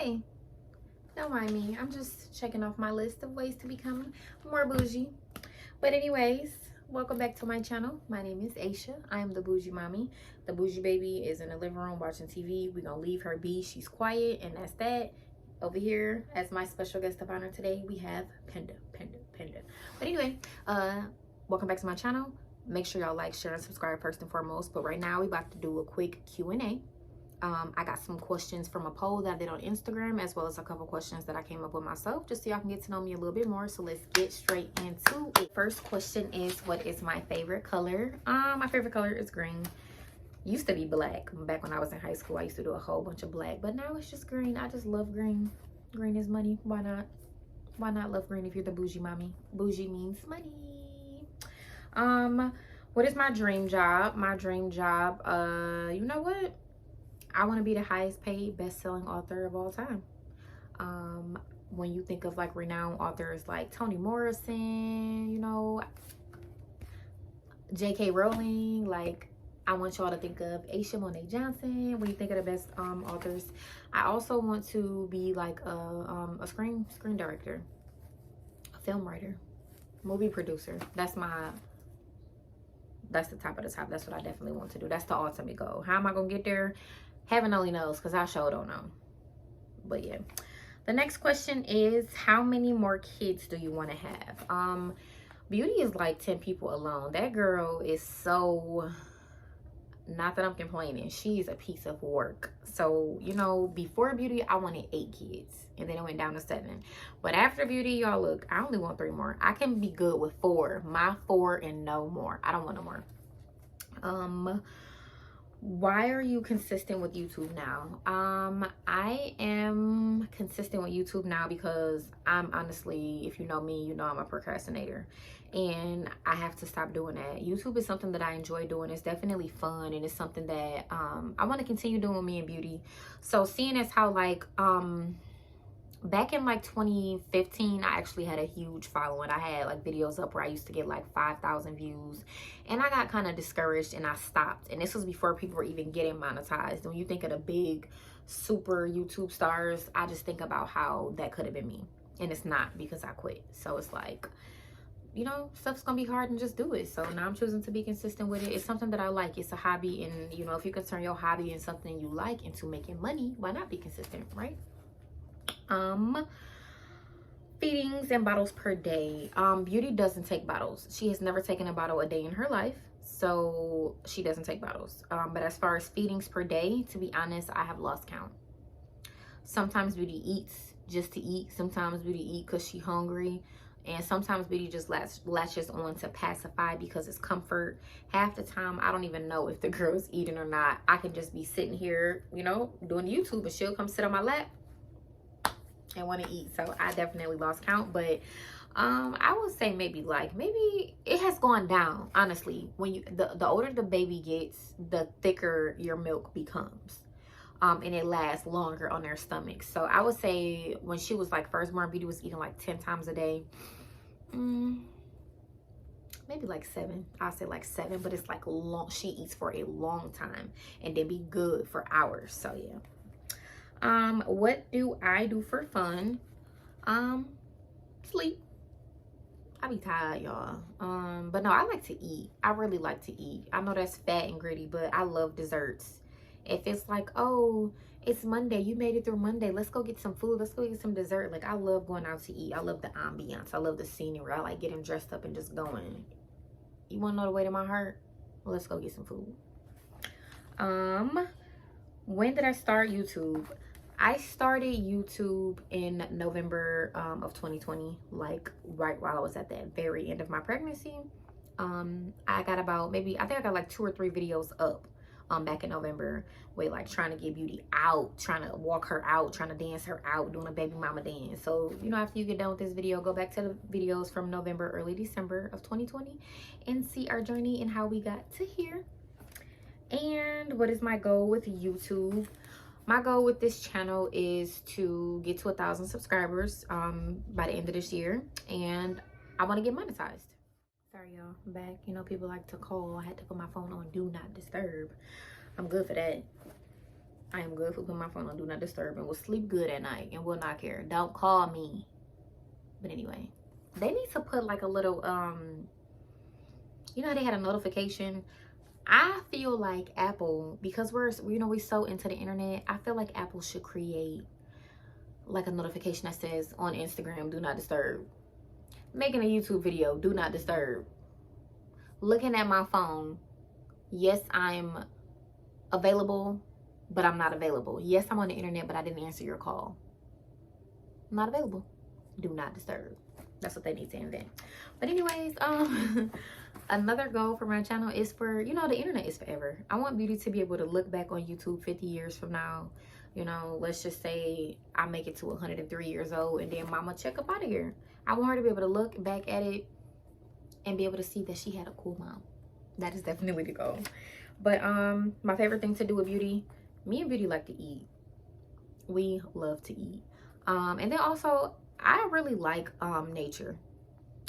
Hey, don't mind me. I'm just checking off my list of ways to become more bougie. But anyways, welcome back to my channel. My name is Aisha. I am the bougie mommy. The bougie baby is in the living room watching TV. We're gonna leave her be. She's quiet, and that's that. Over here, as my special guest of honor today, we have Penda. But anyway, welcome back to my channel. Make sure y'all like, share, and subscribe first and foremost. But right now, we about to do a quick Q&A. I got some questions from a poll that I did on Instagram, as well as a couple questions that I came up with myself, just so y'all can get to know me a little bit more. So let's get straight into it. First question is, what is my favorite color? My favorite color is green. Used to be black. Back when I was in high school, I used to do a whole bunch of black, but now it's just green. I just love green. Green is money. Why not? Why not love green if you're the bougie mommy? Bougie means money. What is my dream job? My dream job, you know what? I want to be the highest paid best-selling author of all time. When you think of like renowned authors like Toni Morrison, you know, J.K. Rowling, like I want y'all to think of Aisha Monet Johnson when you think of the best authors. I also want to be like a screen director, a film writer, movie producer. That's the top of the top. That's what I definitely want to do. That's the ultimate goal. How am I gonna get there? Heaven only knows, because I sure don't know. But yeah. The next question is, how many more kids do you want to have? Beauty is like 10 people alone. That girl is so, not that I'm complaining, she's a piece of work. So, you know, before Beauty, I wanted 8 kids. And then it went down to 7. But after Beauty, y'all, look, I only want 3 more. I can be good with 4. My 4 and no more. I don't want no more. Why are you consistent with YouTube now? I am consistent with YouTube now because I'm honestly, if you know me, you know I'm a procrastinator, and I have to stop doing that. YouTube is something that I enjoy doing. It's definitely fun, and it's something that I want to continue doing with me and Beauty. So seeing as how like back in like 2015, I actually had a huge following. I had like videos up where I used to get like 5,000 views, and I got kind of discouraged and I stopped. And this was before people were even getting monetized. When you think of the big super YouTube stars, I just think about how that could have been me, and it's not, because I quit. So it's like, you know, stuff's gonna be hard, and just do it. So now I'm choosing to be consistent with it. It's something that I like. It's a hobby, and you know, if you can turn your hobby into something you like into making money, why not be consistent, right? Feedings and bottles per day. Beauty doesn't take bottles. She has never taken a bottle a day in her life, so she doesn't take bottles. But as far as feedings per day, to be honest, I have lost count. Sometimes Beauty eats just to eat. Sometimes Beauty eat because she's hungry, and sometimes Beauty just latches on to pacify because it's comfort. Half the time, I don't even know if the girl's eating or not. I can just be sitting here, you know, doing YouTube, and she'll come sit on my lap and want to eat. So I definitely lost count. But I would say maybe it has gone down, honestly. When you the older the baby gets, the thicker your milk becomes, and it lasts longer on their stomachs. So I would say when she was like first born, Beauty was eating like 10 times a day. Maybe like 7. I'll say like 7, but it's like long. She eats for a long time and then be good for hours. So yeah. What do I do for fun? Sleep. I be tired, y'all. But no, I like to eat. I really like to eat. I know that's fat and gritty, but I love desserts. If it's like, oh, it's Monday, you made it through Monday, let's go get some food, let's go get some dessert. Like, I love going out to eat. I love the ambiance. I love the scenery. I like getting dressed up and just going. You want to know the way to my heart? Well, let's go get some food. When did I start YouTube? I started YouTube in November of 2020, like right while I was at the very end of my pregnancy. I got about I think I got like 2 or 3 videos up back in November, with like trying to get Beauty out, trying to walk her out, trying to dance her out, doing a baby mama dance. So, you know, after you get done with this video, go back to the videos from November, early December of 2020 and see our journey and how we got to here. And what is my goal with YouTube? My goal with this channel is to get to 1,000 subscribers by the end of this year, and I want to get monetized. Sorry, y'all, I'm back. You know, people like to call. I had to put my phone on do not disturb. I'm good for that. I am good for putting my phone on do not disturb and will sleep good at night and will not care. Don't call me. But anyway, they need to put like a little you know how they had a notification. I feel like Apple, because we're so into the internet, I feel like Apple should create like a notification that says on Instagram, do not disturb. Making a YouTube video, do not disturb. Looking at my phone, yes, I'm available, but I'm not available. Yes, I'm on the internet, but I didn't answer your call. I'm not available. Do not disturb. That's what they need to invent. But anyways, another goal for my channel is for, the internet is forever. I want Beauty to be able to look back on YouTube 50 years from now. Let's just say I make it to 103 years old and then mama check up out of here. I want her to be able to look back at it and be able to see that she had a cool mom. That is definitely the goal. But my favorite thing to do with Beauty, me and Beauty like to eat. We love to eat. And then also, I really like nature.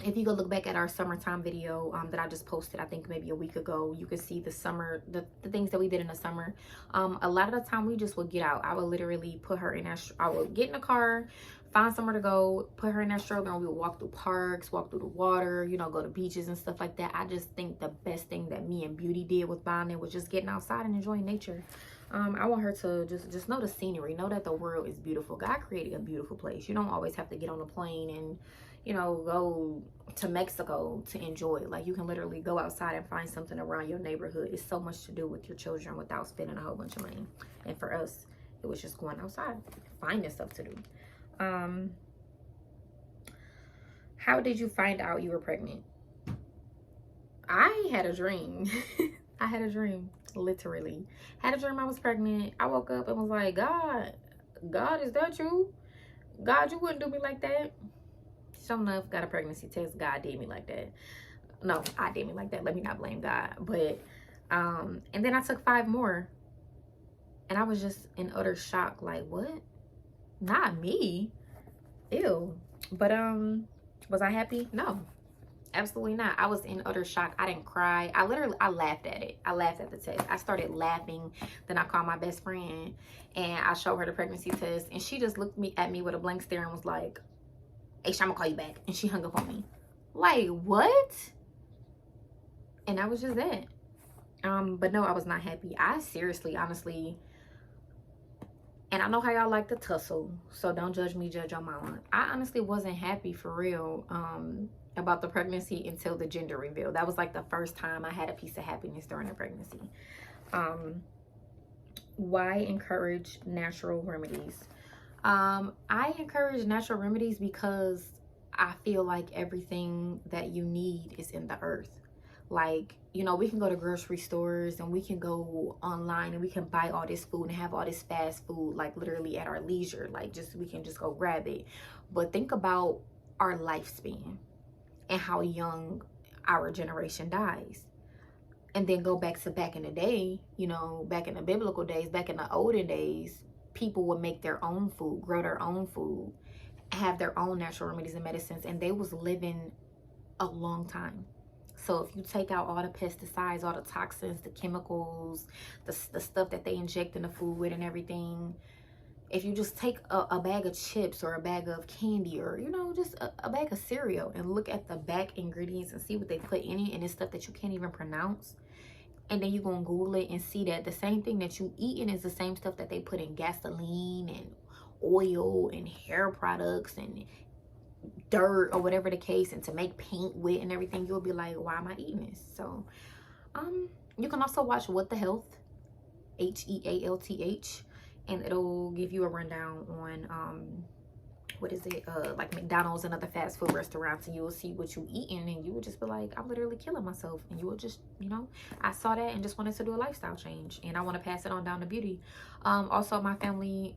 If you go look back at our summertime video that I just posted, I think maybe a week ago, you can see the summer, the things that we did in the summer. A lot of the time we just would get out. I would literally put her in that, I would get in the car, find somewhere to go, put her in that stroller, and we would walk through parks, walk through the water, go to beaches and stuff like that. I just think the best thing that me and Beauty did with bonding was just getting outside and enjoying nature. I want her to just know the scenery, know that the world is beautiful. God created a beautiful place. You don't always have to get on a plane and, go to Mexico to enjoy it. Like, you can literally go outside and find something around your neighborhood. It's so much to do with your children without spending a whole bunch of money. And for us, it was just going outside, finding stuff to do. How did you find out you were pregnant? I had a dream. I had a dream, literally. Had a dream I was pregnant. I woke up and was like, God, is that you? God, you wouldn't do me like that. Sure enough, got a pregnancy test. God did me like that. No, I did me like that. Let me not blame God. But, and then I took 5 more. And I was just in utter shock. Like, what? Not me. Ew. But, was I happy? No. Absolutely not. I was in utter shock. I didn't cry. I laughed at it. I laughed at the test. I started laughing. Then I called my best friend and I showed her the pregnancy test. And she just looked at me with a blank stare and was like, hey, I'm gonna call you back. And she hung up on me. Like, what? And that was just that. But no, I was not happy. I seriously, honestly, and I know how y'all like to tussle, so don't judge me, judge your mama. I honestly wasn't happy for real about the pregnancy until the gender reveal. That was like the first time I had a piece of happiness during the pregnancy. Why encourage natural remedies? I encourage natural remedies because I feel like everything that you need is in the earth. Like, we can go to grocery stores and we can go online and we can buy all this food and have all this fast food, like literally at our leisure. Like, we can just go grab it. But think about our lifespan and how young our generation dies. And then go back in the day, back in the biblical days, back in the olden days, people would make their own food, grow their own food, have their own natural remedies and medicines, and they was living a long time. So if you take out all the pesticides, all the toxins, the chemicals, the stuff that they inject in the food with and everything, if you just take a bag of chips or a bag of candy or, just a bag of cereal and look at the back ingredients and see what they put in it, and it's stuff that you can't even pronounce, and then you're going to Google it and see that the same thing that you eating is the same stuff that they put in gasoline and oil and hair products and dirt or whatever the case, and to make paint with and everything, you'll be like, why am I eating this? So you can also watch What the Health, HEALTH, and it'll give you a rundown on what is it, like McDonald's and other fast food restaurants, and you will see what you eating, and you will just be like, I'm literally killing myself. And you will just, I saw that and just wanted to do a lifestyle change, and I want to pass it on down to Beauty. Also, my family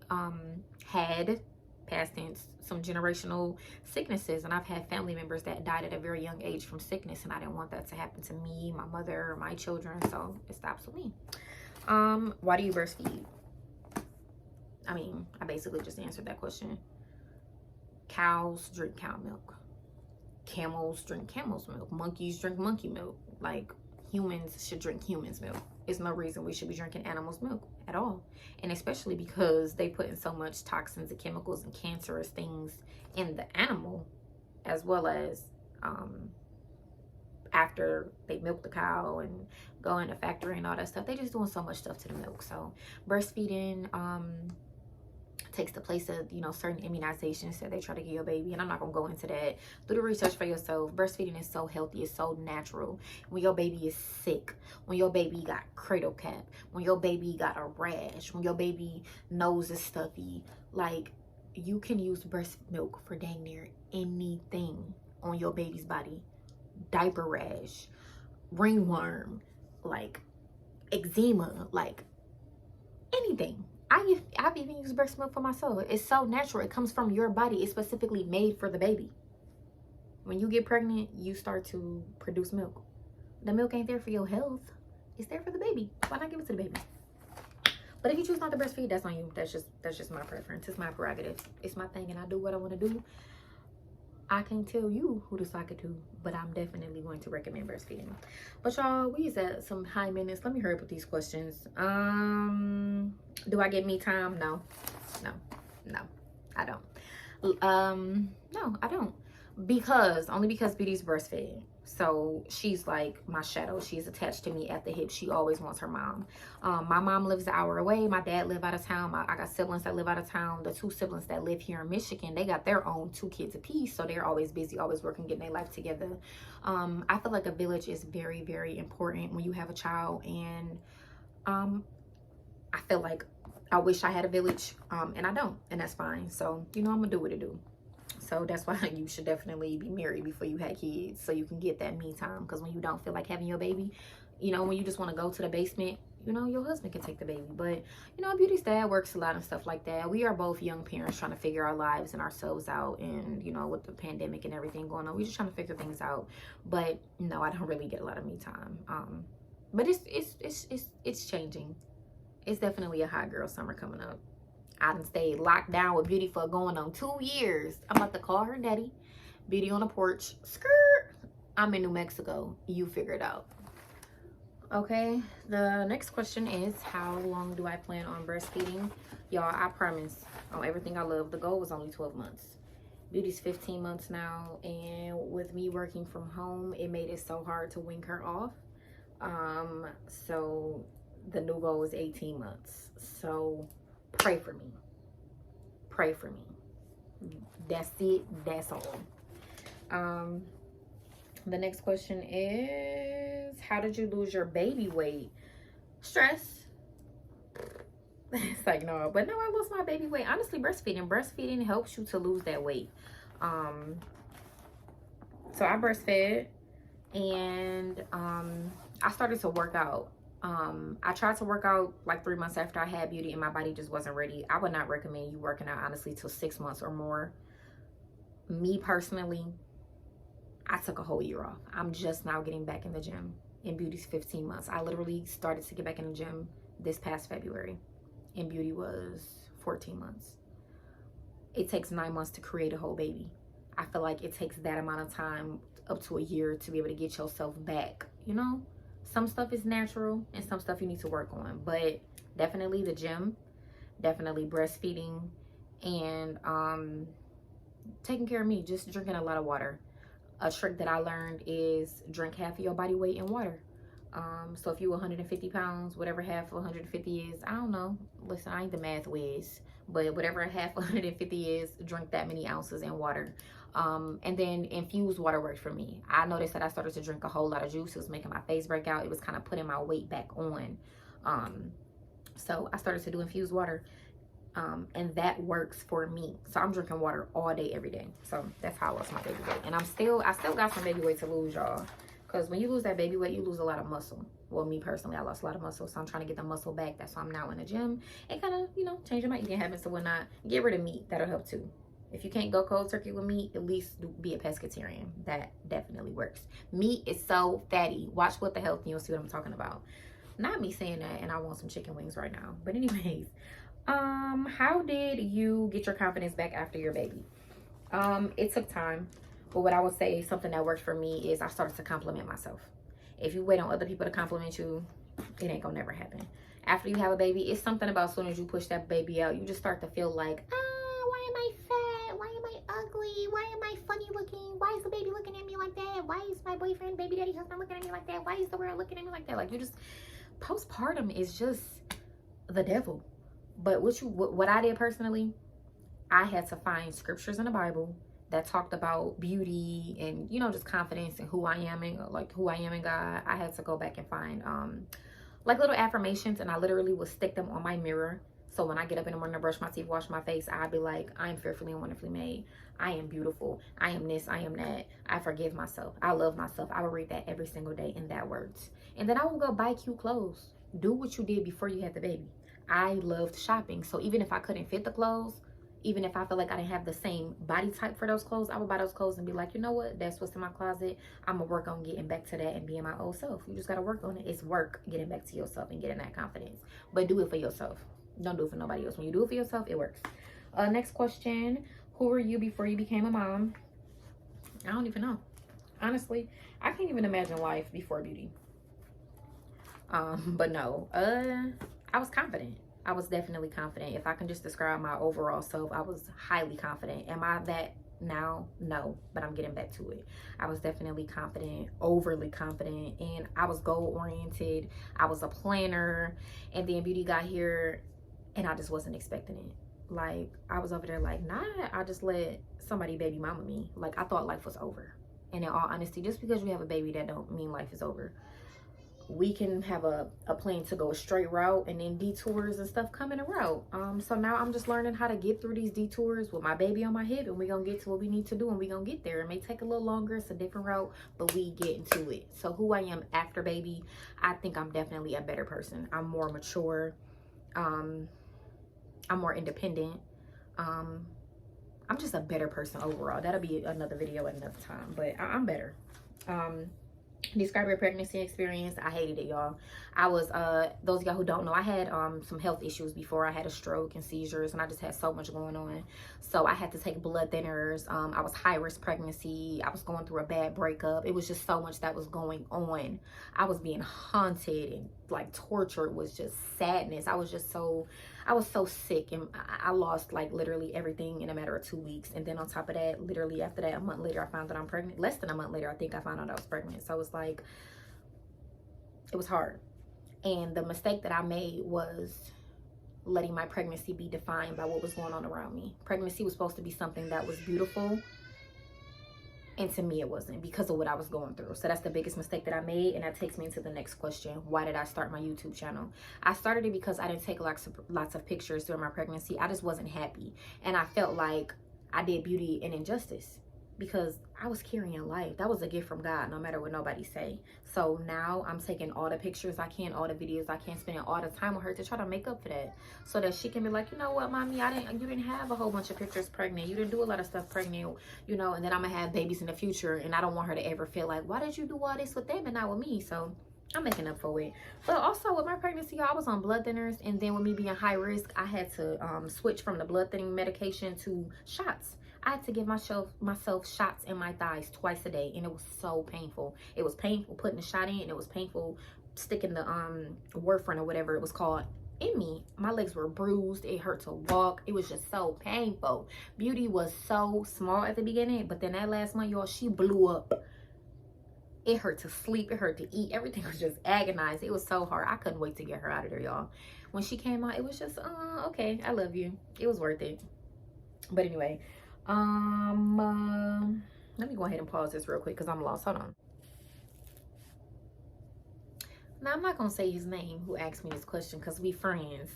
had, past tense, some generational sicknesses, and I've had family members that died at a very young age from sickness, and I didn't want that to happen to me, my mother, or my children, so it stops with me. Why do you breastfeed? I mean, I basically just answered that question. Cows drink cow milk. Camels drink camel's milk. Monkeys drink monkey milk. Like, humans should drink humans' milk. There's no reason we should be drinking animals' milk. at all. And especially because they put in so much toxins and chemicals and cancerous things in the animal, as well as after they milk the cow and go in the factory and all that stuff. They just doing so much stuff to the milk. So breastfeeding takes the place of, you know, certain immunizations that they try to give your baby. And I'm not gonna go into that. Do the research for yourself. Breastfeeding is so healthy, it's so natural. When your baby is sick, when your baby got cradle cap, when your baby got a rash, when your baby nose is stuffy, like, you can use breast milk for dang near anything on your baby's body. Diaper rash, ringworm, like eczema, like anything. I've even used breast milk for myself. It's so natural. It comes from your body. It's specifically made for the baby. When you get pregnant, you start to produce milk. The milk ain't there for your health. It's there for the baby. Why not give it to the baby? But if you choose not to breastfeed, that's on you. That's just my preference. It's my prerogative. It's my thing, and I do what I want to do. I can't tell you who to sock it to, but I'm definitely going to recommend breastfeeding. But y'all, we is at some high minutes. Let me hurry up with these questions. Do I get me time? No, I don't. No, I don't. Only because Beauty's breastfed. So she's like my shadow. She's attached to me at the hip. She always wants her mom. My mom lives an hour away. My dad live out of town. I got siblings that live out of town. The two siblings that live here in Michigan, they got their own 2 kids apiece. So they're always busy, always working, getting their life together. I feel like a village is very, very important when you have a child. And I feel like I wish I had a village, and I don't. And that's fine. So, you know, I'm going to do what it do. So that's why you should definitely be married before you had kids, so you can get that me time. Because when you don't feel like having your baby, you know, when you just want to go to the basement, you know, your husband can take the baby. But, you know, Beauty's dad works a lot and stuff like that. We are both young parents trying to figure our lives and ourselves out. And, you know, with the pandemic and everything going on, we're just trying to figure things out. But, no, I don't really get a lot of me time. But it's changing. It's definitely a hot girl summer coming up. I done stayed locked down with Beauty for going on 2 years. I'm about to call her daddy. Beauty on the porch. Skirt. I'm in New Mexico. You figure it out. Okay. The next question is, how long do I plan on breastfeeding? Y'all, I promise on everything I love, the goal was only 12 months. Beauty's 15 months now. And with me working from home, it made it so hard to wing her off. So the new goal is 18 months. So pray for me. Pray for me. That's it. That's all. The next question is, how did you lose your baby weight? Stress. It's like, no. But no, I lost my baby weight. Honestly, breastfeeding helps you to lose that weight. So I breastfed, and I started to work out. I tried to work out like 3 months after I had Beauty, and my body just wasn't ready. I would not recommend you working out, honestly, till 6 months or more. Me personally, I took a whole year off. I'm just now getting back in the gym. And Beauty's 15 months. I literally started to get back in the gym this past February, and Beauty was 14 months. It takes 9 months to create a whole baby. I feel like it takes that amount of time, up to a year, to be able to get yourself back, you know? Some stuff is natural and some stuff you need to work on, but definitely the gym, definitely breastfeeding, and taking care of me, just drinking a lot of water. A trick that I learned is drink half of your body weight in water. So if you 150 pounds, whatever half of 150 is, I don't know. Listen, I ain't the math whiz, but whatever half of 150 is, drink that many ounces in water. And then infused water worked for me. I noticed that I started to drink a whole lot of juice. It was making my face break out. It was kind of putting my weight back on. So I started to do infused water. And that works for me. So I'm drinking water all day, every day. So that's how I lost my baby weight. And I still got some baby weight to lose, y'all. Because when you lose that baby weight, you lose a lot of muscle. Well, me personally, I lost a lot of muscle. So I'm trying to get the muscle back. That's why I'm now in the gym. And kind of, you know, changing my eating habits and whatnot. Get rid of meat. That'll help too. If you can't go cold turkey with meat, at least be a pescatarian. That definitely works. Meat is so fatty. Watch What the Health and you'll see what I'm talking about. Not me saying that, and I want some chicken wings right now. But anyways, how did you get your confidence back after your baby? It took time. But what I would say, something that worked for me, is I started to compliment myself. If you wait on other people to compliment you, it ain't gonna never happen. After you have a baby, it's something about as soon as you push that baby out, you just start to feel like, why am I fat? Why am I ugly? Why am I funny looking? Why is the baby looking at me like that? Why is my boyfriend, baby daddy, husband looking at me like that? Why is the world looking at me like that? Like, you just, postpartum is just the devil. But what I did personally, I had to find scriptures in the Bible that talked about beauty and, you know, just confidence and who I am in, like who I am in God. I had to go back and find like little affirmations, and I literally would stick them on my mirror. So when I get up in the morning to brush my teeth, wash my face, I'd be like, I am fearfully and wonderfully made. I am beautiful. I am this. I am that. I forgive myself. I love myself. I would read that every single day, and that works. And then I would go buy cute clothes. Do what you did before you had the baby. I loved shopping. So even if I couldn't fit the clothes, even if I felt like I didn't have the same body type for those clothes, I would buy those clothes and be like, you know what? That's what's in my closet. I'm going to work on getting back to that and being my old self. You just got to work on it. It's work getting back to yourself and getting that confidence. But do it for yourself. Don't do it for nobody else. When you do it for yourself, it works. Next question. Who were you before you became a mom? I don't even know. Honestly, I can't even imagine life before beauty. But no. I was confident. I was definitely confident. If I can just describe my overall self, I was highly confident. Am I that now? No, but I'm getting back to it. I was definitely confident, overly confident, and I was goal oriented. I was a planner, and then beauty got here and I just wasn't expecting it. Like, I was over there like, nah, I just let somebody baby mama me. Like, I thought life was over. And in all honesty, just because you have a baby, that don't mean life is over. We can have a plan to go a straight route, and then detours and stuff come in a route. So now I'm just learning how to get through these detours with my baby on my hip, and we're gonna get to what we need to do, and we're gonna get there. It may take a little longer, it's a different route, but we get into it. So who I am after baby, I think I'm definitely a better person. I'm more mature. I'm more independent. I'm just a better person overall. That'll be another video at another time, but I'm better. Describe your pregnancy experience. I hated it, y'all. I was those of y'all who don't know, I had some health issues before. I had a stroke and seizures, and I just had so much going on. So I had to take blood thinners. I was high risk pregnancy. I was going through a bad breakup. It was just so much that was going on. I was being haunted and like tortured. Was just sadness. I was so sick, and I lost like literally everything in a matter of 2 weeks. And then on top of that, literally after that, a month later, I found that I'm pregnant. Less than a month later, I think I found out I was pregnant. So it's like, it was hard. And the mistake that I made was letting my pregnancy be defined by what was going on around me. Pregnancy was supposed to be something that was beautiful, and to me it wasn't, because of what I was going through. So that's the biggest mistake that I made, and that takes me into the next question. Why did I start my YouTube channel? I started it because I didn't take lots of pictures during my pregnancy. I just wasn't happy, and I felt like I did beauty an injustice, because I was carrying life. That was a gift from God, no matter what nobody say. So now I'm taking all the pictures I can, all the videos I can, spending all the time with her to try to make up for that, so that she can be like, you know what, mommy, you didn't have a whole bunch of pictures pregnant. You didn't do a lot of stuff pregnant, you know, and then I'm gonna have babies in the future, and I don't want her to ever feel like, why did you do all this with them and not with me? So I'm making up for it. But also with my pregnancy, I was on blood thinners, and then with me being high risk, I had to switch from the blood thinning medication to shots. I had to give myself shots in my thighs twice a day, and it was so painful. It was painful putting the shot in, and it was painful sticking the warfarin or whatever it was called in me. My legs were bruised. It hurt to walk. It was just so painful. Beauty was so small at the beginning, but then that last month, y'all, she blew up. It hurt to sleep. It hurt to eat. Everything was just agonized. It was so hard. I couldn't wait to get her out of there, y'all. When she came out, it was just, okay, I love you. It was worth it. But anyway, let me go ahead and pause this real quick because I'm lost. Hold on. Now, I'm not gonna say his name who asked me this question because we friends.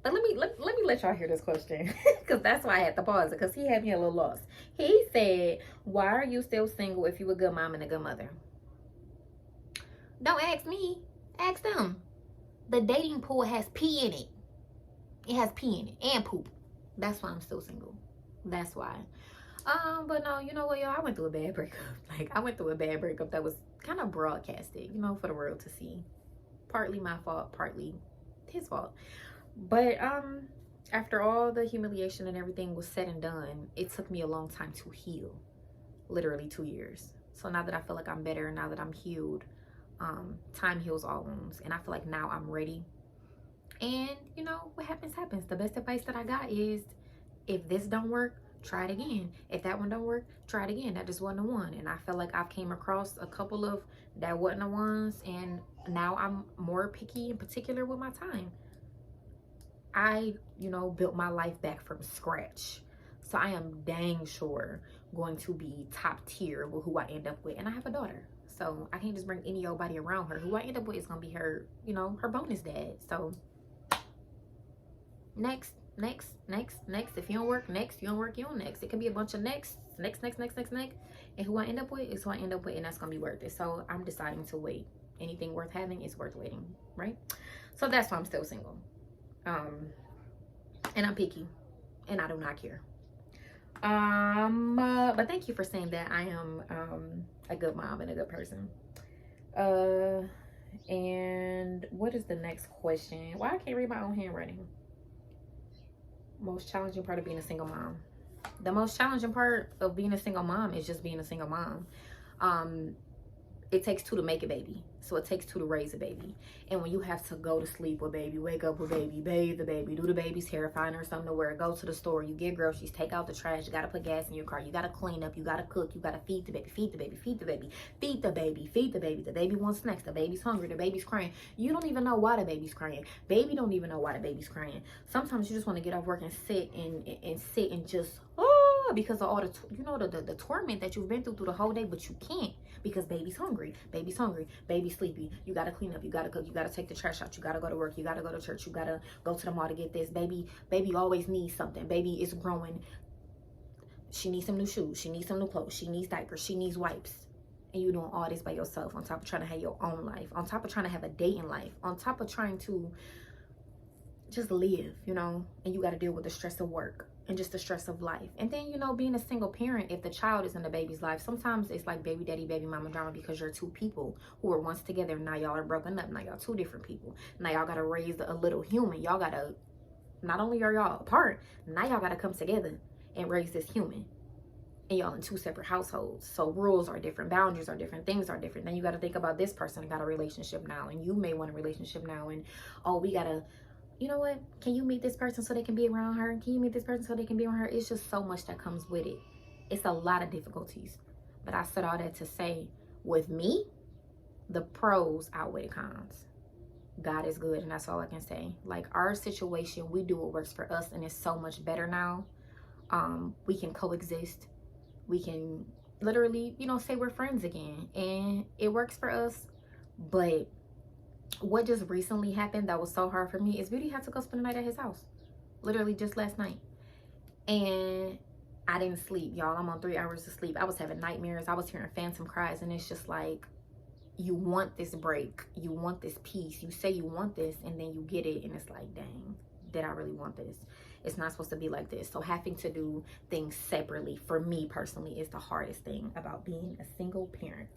But let me let y'all hear this question, because that's why I had to pause it, because he had me a little lost. He said, why are you still single if you a good mom and a good mother? Don't ask me. Ask them. The dating pool has pee in it. It has pee in it and poop. That's why I'm still single. That's why. But no, you know what, y'all? I went through a bad breakup. Like, I went through a bad breakup that was kind of broadcasted, you know, for the world to see. Partly my fault, partly his fault. But after all the humiliation and everything was said and done, it took me a long time to heal. Literally 2 years. So now that I feel like I'm better, now that I'm healed, time heals all wounds. And I feel like now I'm ready And you know, what happens happens. The best advice that I got is, if this don't work, try it again. If that one don't work, try it again. That just wasn't the one. And I feel like I've came across a couple of that wasn't the ones, and now I'm more picky and particular with my time. I, you know, built my life back from scratch. So I am dang sure going to be top tier with who I end up with. And I have a daughter. So I can't just bring any old body around her. Who I end up with is going to be her, you know, her bonus dad. So next. If you don't work next, you don't work, you don't next. It could be a bunch of next. And who I end up with is who I end up with, and that's going to be worth it. So I'm deciding to wait. Anything worth having is worth waiting, right? So that's why I'm still single. And I'm picky, and I do not care. But thank you for saying that I am a good mom and a good person. And what is the next question? Why I can't read my own handwriting? Most challenging part of being a single mom. The most challenging part of being a single mom is just being a single mom. It takes two to make a baby. So it takes two to raise a baby. And when you have to go to sleep with baby, wake up with baby, bathe the baby, do the baby's hair, find her something to wear, go to the store, you get groceries, take out the trash, you gotta put gas in your car, you gotta clean up, you gotta cook, you gotta feed the baby, feed the baby, feed the baby, feed the baby, feed the baby. The baby wants snacks, the baby's hungry, the baby's crying. You don't even know why the baby's crying. Baby don't even know why the baby's crying. Sometimes you just want to get off work and sit and just because of all the the torment that you've been through the whole day, but you can't because baby's hungry, baby's sleepy, you gotta clean up, you gotta cook, you gotta take the trash out, you gotta go to work, you gotta go to church, you gotta go to the mall to get this. Baby always needs something. Baby is growing, she needs some new shoes, she needs some new clothes, she needs diapers, she needs wipes. And you doing all this by yourself, on top of trying to have your own life, on top of trying to have a dating life, on top of trying to just live, you know. And you got to deal with the stress of work and just the stress of life. And then, you know, being a single parent, if the child is in the baby's life, sometimes it's like baby daddy, baby mama drama, because you're two people who were once together. Now y'all are broken up. Now y'all two different people. Now y'all got to raise a little human. Y'all got to, not only are y'all apart, now y'all got to come together and raise this human. And y'all in two separate households. So rules are different, boundaries are different, things are different. Then you got to think about this person got a relationship now, and you may want a relationship now. And oh, we got to, you know what, can you meet this person so they can be around her? Can you meet this person so they can be around her? It's just so much that comes with it. It's a lot of difficulties. But I said all that to say, with me, the pros outweigh the cons. God is good, and that's all I can say. Like, our situation, we do what works for us, and it's so much better now. We can coexist. We can literally, you know, say we're friends again, and it works for us. But what just recently happened that was so hard for me is Beauty had to go spend the night at his house, literally just last night. And I didn't sleep, y'all. I'm on 3 hours of sleep. I was having nightmares. I was hearing phantom cries. And it's just like, you want this break, you want this peace, you say you want this, and then you get it, and it's like, dang, did I really want this? It's not supposed to be like this. So having to do things separately, for me personally, is the hardest thing about being a single parent.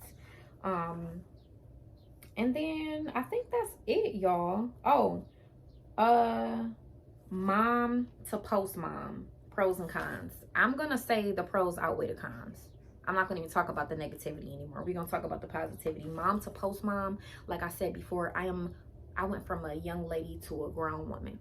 And then I think that's it, y'all. Oh, mom to post mom, pros and cons. I'm gonna say the pros outweigh the cons. I'm not gonna even talk about the negativity anymore. We're gonna talk about the positivity. Mom to post mom, like I said before, I went from a young lady to a grown woman.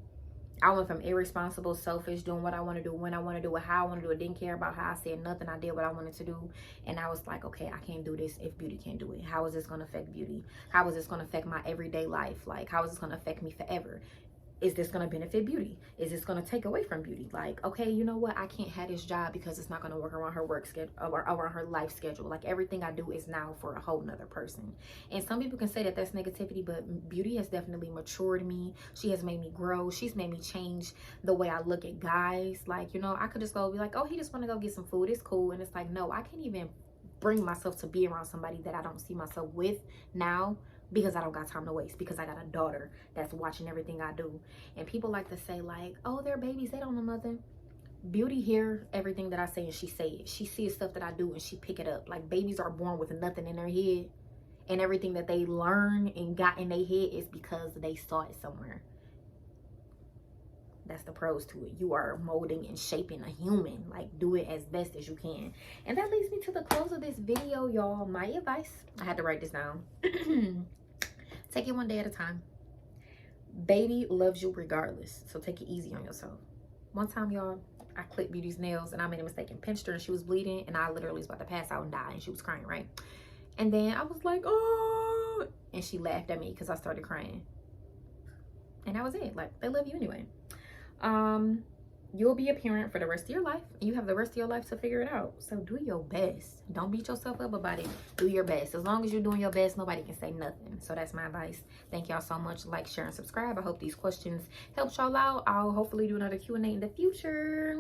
I went from irresponsible, selfish, doing what I want to do, when I want to do it, how I want to do it, didn't care about how I said nothing. I did what I wanted to do. And I was like, okay, I can't do this if Beauty can't do it. How is this going to affect Beauty? How is this going to affect my everyday life? Like, how is this going to affect me forever? Is this going to benefit Beauty? Is this going to take away from Beauty? Like, okay, you know what? I can't have this job because it's not going to work around her work schedule or around her life schedule. Like, everything I do is now for a whole nother person. And some people can say that that's negativity, but Beauty has definitely matured me. She has made me grow. She's made me change the way I look at guys. Like, you know, I could just go be like, oh, he just want to go get some food. It's cool. And it's like, no, I can't even bring myself to be around somebody that I don't see myself with now, because I don't got time to waste, because I got a daughter that's watching everything I do. And people like to say like, oh, they're babies, they don't know nothing. Beauty hear everything that I say and she say it. She sees stuff that I do and she pick it up. Like, babies are born with nothing in their head, and everything that they learn and got in their head is because they saw it somewhere. That's the pros to it. You are molding and shaping a human. Like, do it as best as you can. And that leads me to the close of this video, y'all. My advice, I had to write this down. Take it one day at a time. Baby loves you regardless, so take it easy on yourself. One time, y'all, I clipped Beauty's nails and I made a mistake and pinched her and she was bleeding and I literally was about to pass out and die and she was crying, right? And then I was like, oh, and she laughed at me because I started crying. And that was it. Like, they love you anyway. You'll be a parent for the rest of your life. You have the rest of your life to figure it out. So do your best. Don't beat yourself up about it. Do your best. As long as you're doing your best, nobody can say nothing. So that's my advice. Thank y'all so much. Like, share, and subscribe. I hope these questions helped y'all out. I'll hopefully do another Q&A in the future.